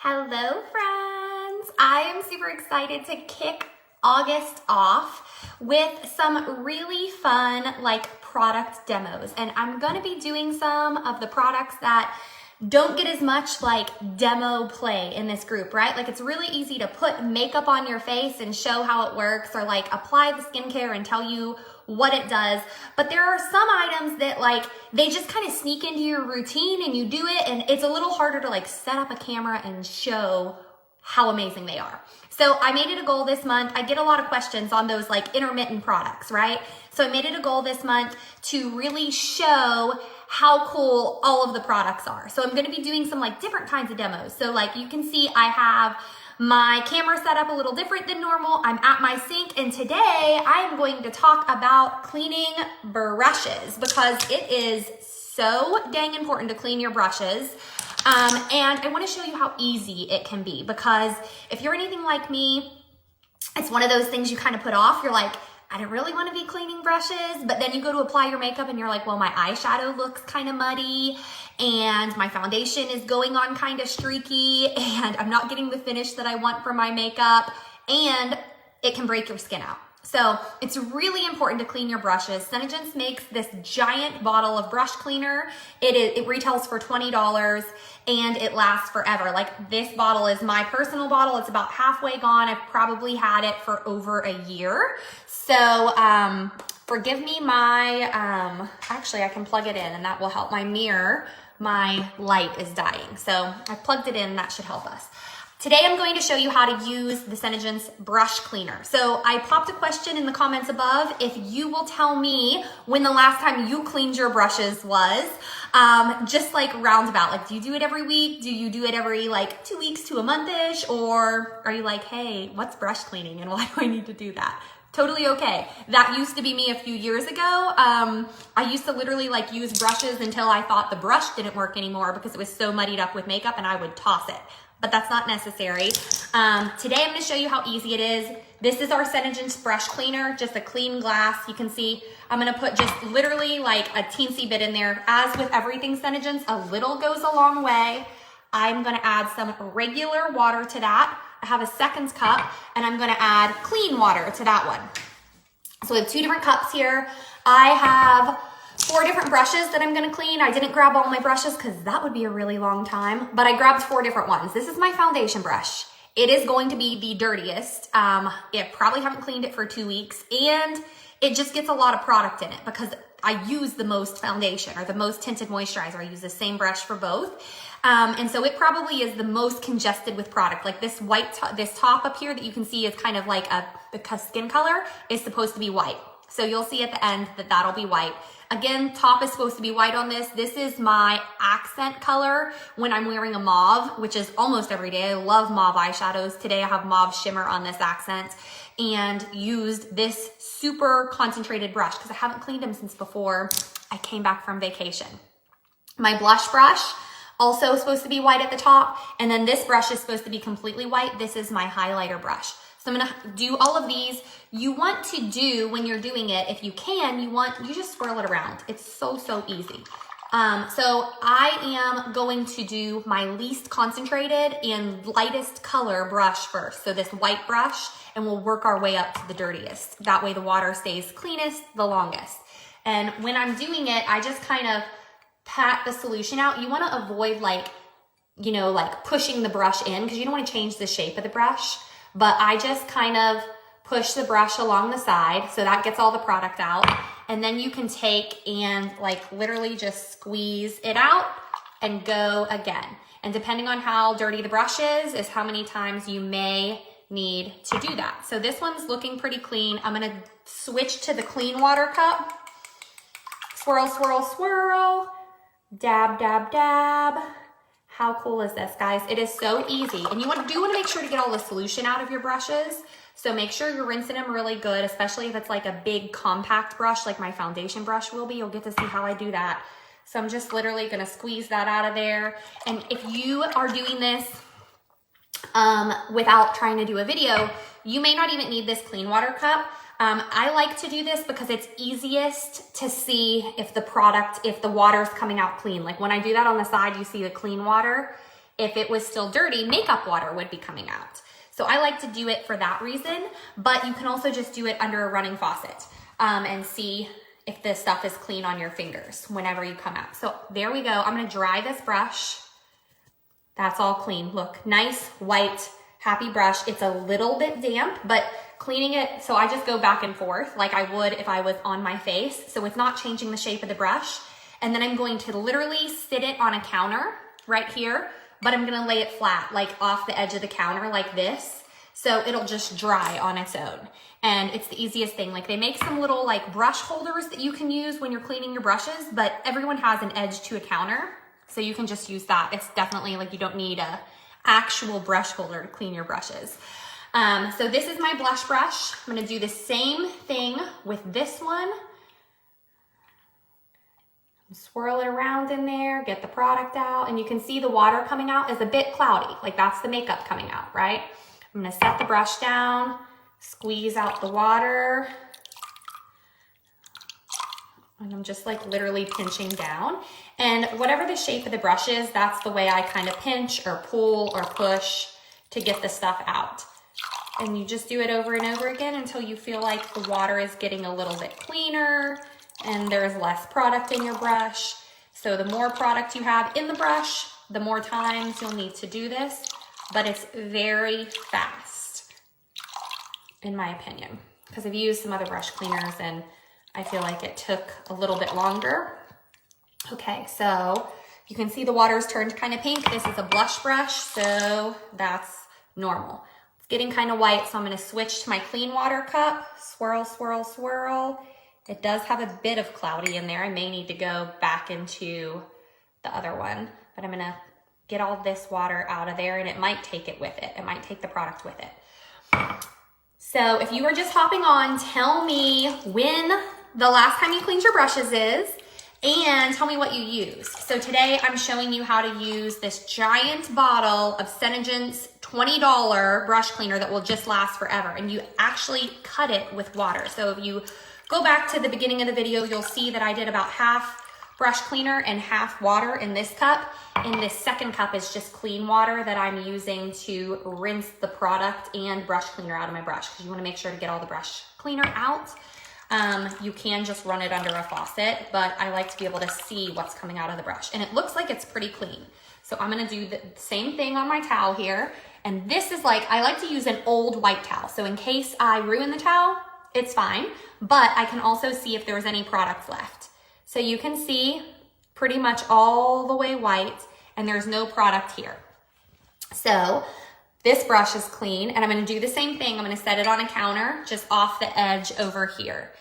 Hello friends! I am super excited to kick August off with some really fun product demos, and I'm gonna be doing some of the products that don't get as much demo play in this group, right? It's really easy to put makeup on your face and show how it works, or apply the skincare and tell you what it does. But there are some items that they just kind of sneak into your routine and you do it, and it's a little harder to set up a camera and show how amazing they are. So I made it a goal this month. I get a lot of questions on those intermittent products, right? So I made it a goal this month to really show how cool all of the products are. So I'm gonna be doing some different kinds of demos. So you can see I have my camera set up a little different than normal. I'm at my sink, and today I am going to talk about cleaning brushes because it is so dang important to clean your brushes. And I want to show you how easy it can be, because if you're anything like me, it's one of those things you kind of put off. You're like, I don't really want to be cleaning brushes, but then you go to apply your makeup and you're like, well, my eyeshadow looks kind of muddy and my foundation is going on kind of streaky and I'm not getting the finish that I want for my makeup, and it can break your skin out. So it's really important to clean your brushes. SeneGence makes this giant bottle of brush cleaner. It retails for $20 and it lasts forever. This bottle is my personal bottle. It's about halfway gone. I've probably had it for over a year. So forgive me actually I can plug it in and that will help my mirror. My light is dying. So I plugged it in, that should help us. Today I'm going to show you how to use the SeneGence brush cleaner. So I popped a question in the comments above if you will tell me when the last time you cleaned your brushes was. Just roundabout, do you do it every week? Do you do it every 2 weeks to a month-ish? Or are you like, hey, what's brush cleaning and why do I need to do that? Totally okay. That used to be me a few years ago. I used to literally use brushes until I thought the brush didn't work anymore because it was so muddied up with makeup, and I would toss it. But that's not necessary. Today I'm gonna show you how easy it is. This is our SeneGence brush cleaner, just a clean glass. You can see I'm gonna put just literally a teensy bit in there. As with everything SeneGence, a little goes a long way. I'm gonna add some regular water to that. I have a seconds cup, and I'm gonna add clean water to that one. So we have 2 different cups here. I have 4 different brushes that I'm gonna clean. I didn't grab all my brushes because that would be a really long time, but I grabbed 4 different ones. This is my foundation brush. It is going to be the dirtiest. I probably haven't cleaned it for 2 weeks, and it just gets a lot of product in it because I use the most foundation or the most tinted moisturizer. I use the same brush for both. And so it probably is the most congested with product. This this top up here that you can see is kind of the skin color is supposed to be white. So you'll see at the end that that'll be white. Again, top is supposed to be white on this. This is my accent color when I'm wearing a mauve, which is almost every day. I love mauve eyeshadows. Today I have mauve shimmer on this accent and used this super concentrated brush because I haven't cleaned them since before I came back from vacation. My blush brush, also supposed to be white at the top, and then this brush is supposed to be completely white. This is my highlighter brush. So I'm gonna do all of these. You want to do, when you're doing it, if you can, you just swirl it around. It's so easy. So I am going to do my least concentrated and lightest color brush first. So this white brush, and we'll work our way up to the dirtiest. That way the water stays cleanest the longest. And when I'm doing it, I just kind of pat the solution out. You want to avoid pushing the brush in because you don't want to change the shape of the brush. But I just kind of push the brush along the side so that gets all the product out. And then you can take and literally just squeeze it out and go again. And depending on how dirty the brush is how many times you may need to do that. So this one's looking pretty clean. I'm gonna switch to the clean water cup. Swirl, swirl, swirl. Dab, dab, dab. How cool is this, guys? It is so easy. And you want to make sure to get all the solution out of your brushes. So make sure you're rinsing them really good, especially if it's a big compact brush like my foundation brush will be. You'll get to see how I do that. So I'm just literally gonna squeeze that out of there. And if you are doing this without trying to do a video, you may not even need this clean water cup. I like to do this because it's easiest to see if the water's coming out clean. When I do that on the side, you see the clean water. if it was still dirty, makeup water would be coming out. So I like to do it for that reason, but you can also just do it under a running faucet and see if the stuff is clean on your fingers whenever you come out. So there we go. I'm gonna dry this brush. That's all clean. Look, nice, white, happy brush. It's a little bit damp, but cleaning it, so I just go back and forth like I would if I was on my face. So it's not changing the shape of the brush. And then I'm going to literally sit it on a counter right here, but I'm gonna lay it flat, like off the edge of the counter like this. So it'll just dry on its own. And it's the easiest thing. Like they make some little like brush holders that you can use when you're cleaning your brushes, but everyone has an edge to a counter. So you can just use that. It's definitely like you don't need a actual brush holder to clean your brushes. So this is my blush brush. I'm gonna do the same thing with this one. Swirl it around in there, get the product out, and you can see the water coming out is a bit cloudy. Like that's the makeup coming out, right? I'm gonna set the brush down, squeeze out the water, and I'm just like literally pinching down. And whatever the shape of the brush is, that's the way I kind of pinch or pull or push to get the stuff out. And you just do it over and over again until you feel like the water is getting a little bit cleaner and there's less product in your brush. So the more product you have in the brush, the more times you'll need to do this, but it's very fast, in my opinion, because I've used some other brush cleaners and I feel like it took a little bit longer. Okay, so you can see the water's turned kind of pink. This is a blush brush, so that's normal. It's getting kind of white, so I'm gonna switch to my clean water cup. Swirl, swirl, swirl. It does have a bit of cloudy in there. I may need to go back into the other one, but I'm gonna get all this water out of there and it might take it with it. It might take the product with it. So if you were just hopping on, tell me when the last time you cleaned your brushes is and tell me what you used. So today I'm showing you how to use this giant bottle of Senegence $20 brush cleaner that will just last forever. And you actually cut it with water. So if you go back to the beginning of the video, you'll see that I did about half brush cleaner and half water in this cup. And this second cup is just clean water that I'm using to rinse the product and brush cleaner out of my brush, because you want to make sure to get all the brush cleaner out. You can just run it under a faucet, but I like to be able to see what's coming out of the brush. And it looks like it's pretty clean. So I'm gonna do the same thing on my towel here. And this is like, I like to use an old white towel. So in case I ruin the towel, it's fine, but I can also see if there's any product left. So you can see pretty much all the way white and there's no product here. So this brush is clean and I'm gonna do the same thing. I'm gonna set it on a counter just off the edge over here.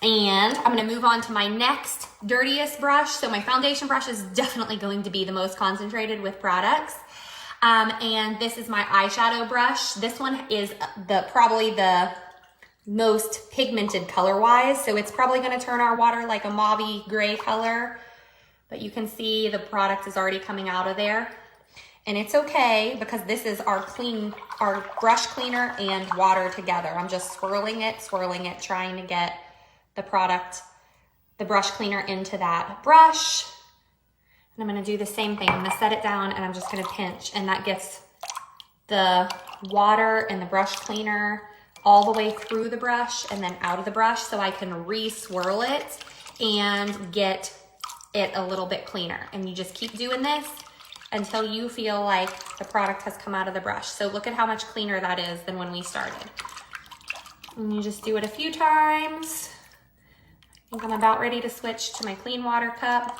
And I'm gonna move on to my next dirtiest brush. So my foundation brush is definitely going to be the most concentrated with products. And this is my eyeshadow brush. This one is probably the most pigmented color-wise. So it's probably gonna turn our water like a mauve gray color, but you can see the product is already coming out of there. And it's okay because this is our brush cleaner and water together. I'm just swirling it, trying to get the brush cleaner into that brush. And I'm gonna do the same thing. I'm gonna set it down and I'm just gonna pinch, and that gets the water and the brush cleaner all the way through the brush and then out of the brush, so I can re-swirl it and get it a little bit cleaner. And you just keep doing this until you feel like the product has come out of the brush. So look at how much cleaner that is than when we started. And you just do it a few times. I think I'm about ready to switch to my clean water cup.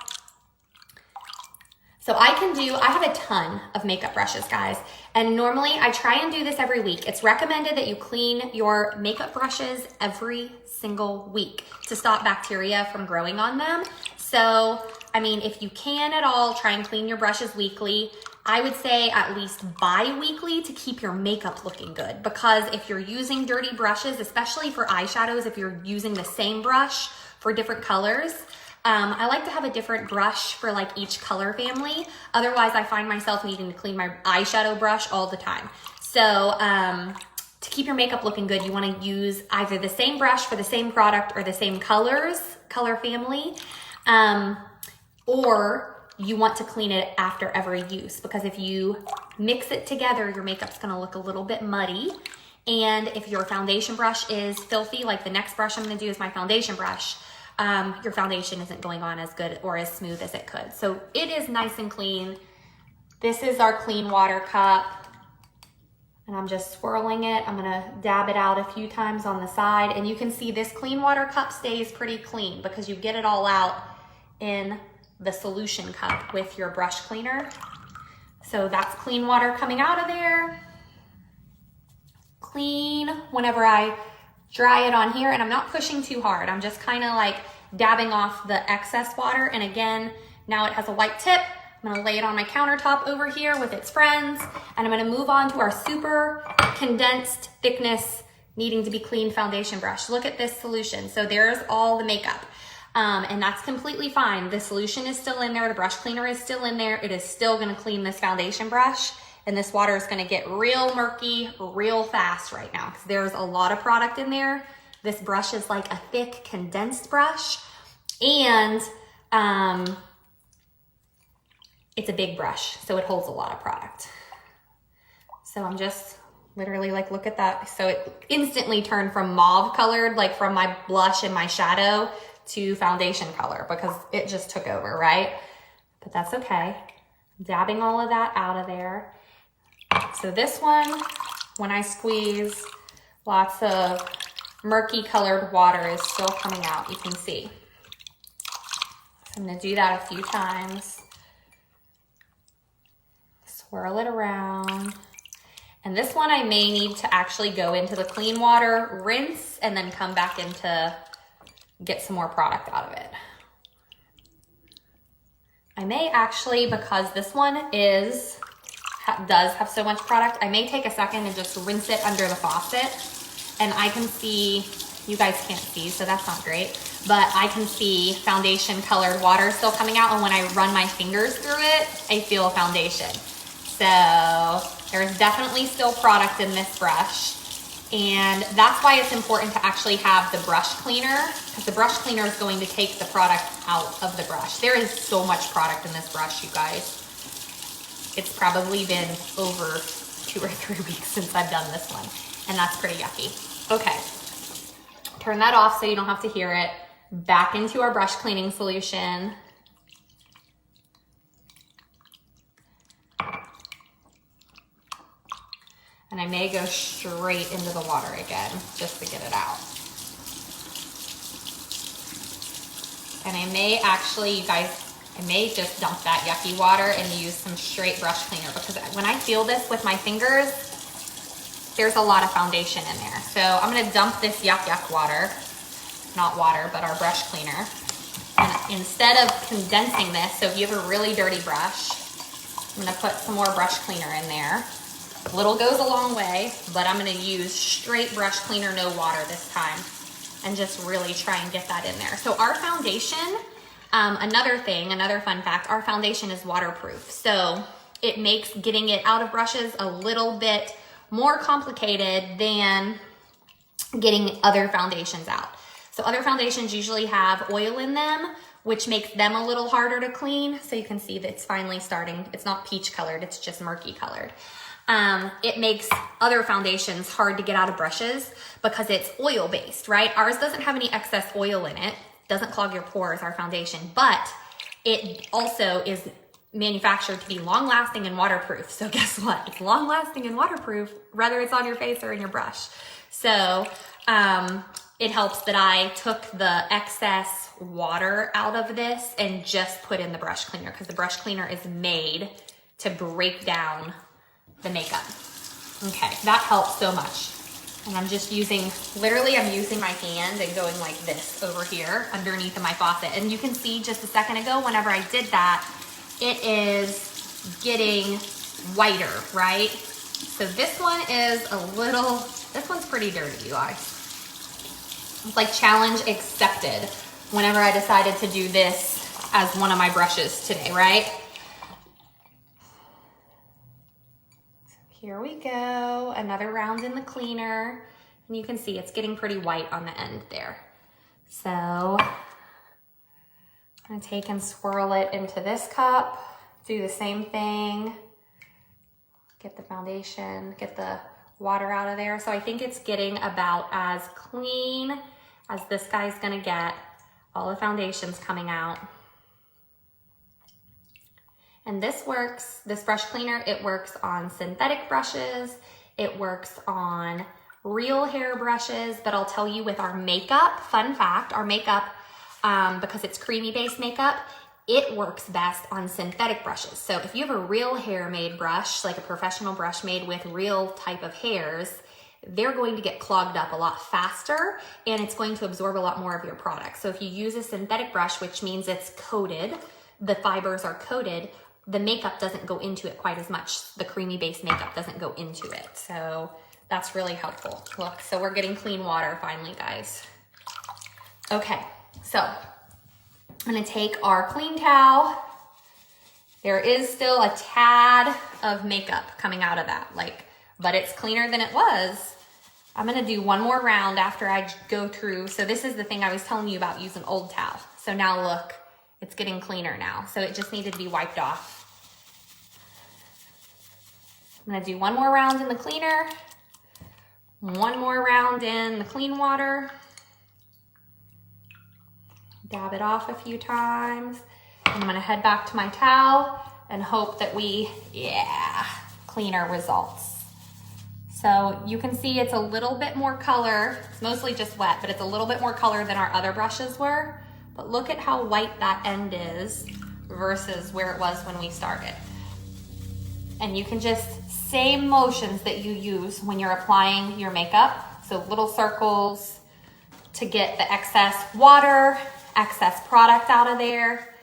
So I have a ton of makeup brushes, guys. And normally I try and do this every week. It's recommended that you clean your makeup brushes every single week to stop bacteria from growing on them. So, I mean, if you can at all, try and clean your brushes weekly. I would say at least bi-weekly to keep your makeup looking good, because if you're using dirty brushes, especially for eyeshadows, if you're using the same brush for different colors, I like to have a different brush for like each color family. Otherwise, I find myself needing to clean my eyeshadow brush all the time. So to keep your makeup looking good, you want to use either the same brush for the same product or the same color family. Or you want to clean it after every use, because if you mix it together, your makeup's gonna look a little bit muddy. And if your foundation brush is filthy, like the next brush I'm gonna do is my foundation brush, your foundation isn't going on as good or as smooth as it could. So it is nice and clean. This is our clean water cup. And I'm just swirling it. I'm gonna dab it out a few times on the side. And you can see this clean water cup stays pretty clean because you get it all out in the solution cup with your brush cleaner. So that's clean water coming out of there. Clean whenever I dry it on here, and I'm not pushing too hard. I'm just kind of like dabbing off the excess water. And again, now it has a white tip. I'm gonna lay it on my countertop over here with its friends, and I'm gonna move on to our super condensed thickness needing to be cleaned foundation brush. Look at this solution. So there's all the makeup, and that's completely fine. The solution is still in there, the brush cleaner is still in there. It is still gonna clean this foundation brush, and this water is gonna get real murky real fast right now because there's a lot of product in there. This brush is like a thick condensed brush, and it's a big brush, so it holds a lot of product. So I'm just literally like, look at that. So it instantly turned from mauve colored, like from my blush and my shadow, to foundation color because it just took over, right? But that's okay. Dabbing all of that out of there. So this one, when I squeeze, lots of murky colored water is still coming out, you can see. So I'm gonna do that a few times. Swirl it around. And this one I may need to actually go into the clean water, rinse, and then come back in to get some more product out of it. I may actually, because this one does have so much product, I may take a second and just rinse it under the faucet. And I can see, you guys can't see, so that's not great, but I can see foundation colored water still coming out. And when I run my fingers through it, I feel foundation. So there's definitely still product in this brush. And that's why it's important to actually have the brush cleaner, because the brush cleaner is going to take the product out of the brush. There is so much product in this brush, you guys. It's probably been over 2 or 3 weeks since I've done this one, and that's pretty yucky. Okay, turn that off so you don't have to hear it. Back into our brush cleaning solution. And I may go straight into the water again just to get it out. And I may actually, you guys, I may just dump that yucky water and use some straight brush cleaner, because when I feel this with my fingers, there's a lot of foundation in there. So I'm gonna dump this yuck water, not water, but our brush cleaner. And instead of condensing this, so if you have a really dirty brush, I'm gonna put some more brush cleaner in there. Little goes a long way, but I'm gonna use straight brush cleaner, no water this time, and just really try and get that in there. So our foundation, another fun fact, our foundation is waterproof. So it makes getting it out of brushes a little bit more complicated than getting other foundations out. So other foundations usually have oil in them, which makes them a little harder to clean. So you can see that it's finally starting, it's not peach colored, it's just murky colored. It makes other foundations hard to get out of brushes because it's oil based, right? Ours doesn't have any excess oil in it, doesn't clog your pores, our foundation, but it also is manufactured to be long lasting and waterproof. So guess what? It's long lasting and waterproof, whether it's on your face or in your brush. So it helps that I took the excess water out of this and just put in the brush cleaner, because the brush cleaner is made to break down the makeup. Okay, that helps so much. And I'm just using, literally I'm using my hand and going like this over here underneath of my faucet. And you can see just a second ago, whenever I did that, it is getting whiter, right? So this one is this one's pretty dirty, you guys. It's like challenge accepted whenever I decided to do this as one of my brushes today, right? Here we go, another round in the cleaner. And you can see it's getting pretty white on the end there. So I'm gonna take and swirl it into this cup. Do the same thing. Get the foundation, get the water out of there. So I think it's getting about as clean as this guy's gonna get. All the foundation's coming out. And this works, this brush cleaner, it works on synthetic brushes. It works on real hair brushes, but I'll tell you with our makeup, fun fact, our makeup, because it's creamy based makeup, it works best on synthetic brushes. So if you have a real hair made brush, like a professional brush made with real type of hairs, they're going to get clogged up a lot faster and it's going to absorb a lot more of your product. So if you use a synthetic brush, which means it's coated, the fibers are coated, the makeup doesn't go into it quite as much. The creamy based makeup doesn't go into it. So that's really helpful. Look, so we're getting clean water finally, guys. Okay, so I'm gonna take our clean towel. There is still a tad of makeup coming out of that, but it's cleaner than it was. I'm gonna do one more round after I go through. So this is the thing I was telling you about using old towel. So now look, it's getting cleaner now. So it just needed to be wiped off. I'm gonna do one more round in the cleaner, one more round in the clean water. Dab it off a few times. I'm gonna head back to my towel and hope that cleaner results. So you can see it's a little bit more color. It's mostly just wet, but it's a little bit more color than our other brushes were. But look at how white that end is versus where it was when we started. And you can just, same motions that you use when you're applying your makeup. So little circles to get the excess water, excess product out of there.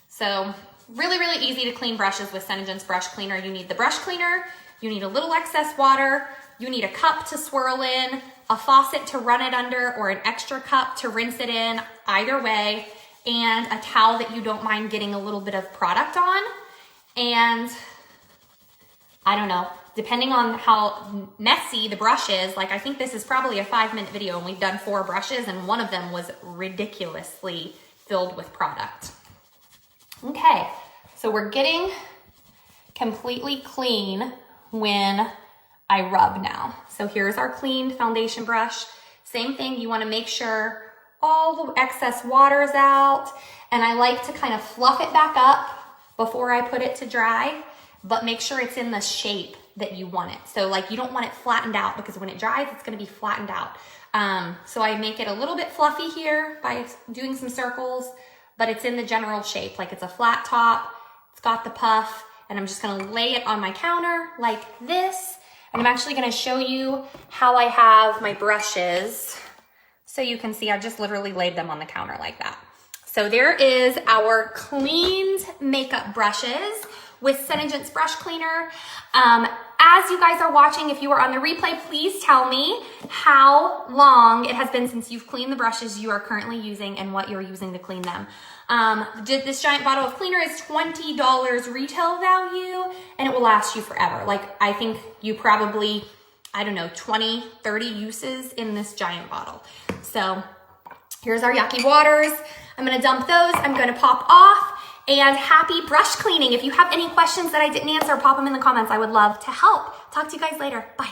So really, really easy to clean brushes with Senegence brush cleaner. You need the brush cleaner, you need a little excess water, you need a cup to swirl in, a faucet to run it under, or an extra cup to rinse it in, either way, and a towel that you don't mind getting a little bit of product on. And I don't know, depending on how messy the brush is, I think this is probably a 5-minute video and we've done 4 brushes and one of them was ridiculously filled with product. Okay, so we're getting completely clean when I rub now. So here's our cleaned foundation brush. Same thing, you wanna make sure all the excess water is out, and I like to kind of fluff it back up before I put it to dry, but make sure it's in the shape that you want it. So you don't want it flattened out because when it dries, it's gonna be flattened out. So I make it a little bit fluffy here by doing some circles, but it's in the general shape. It's a flat top, it's got the puff, and I'm just gonna lay it on my counter like this. And I'm actually gonna show you how I have my brushes. So you can see I just literally laid them on the counter like that. So there is our cleaned makeup brushes with Senegence brush cleaner. As you guys are watching, if you are on the replay, please tell me how long it has been since you've cleaned the brushes you are currently using and what you're using to clean them. This giant bottle of cleaner is $20 retail value and it will last you forever. I think you probably, I don't know, 20, 30 uses in this giant bottle. So here's our Yaki waters. I'm gonna dump those, I'm gonna pop off. And happy brush cleaning. If you have any questions that I didn't answer, pop them in the comments. I would love to help. Talk to you guys later. Bye.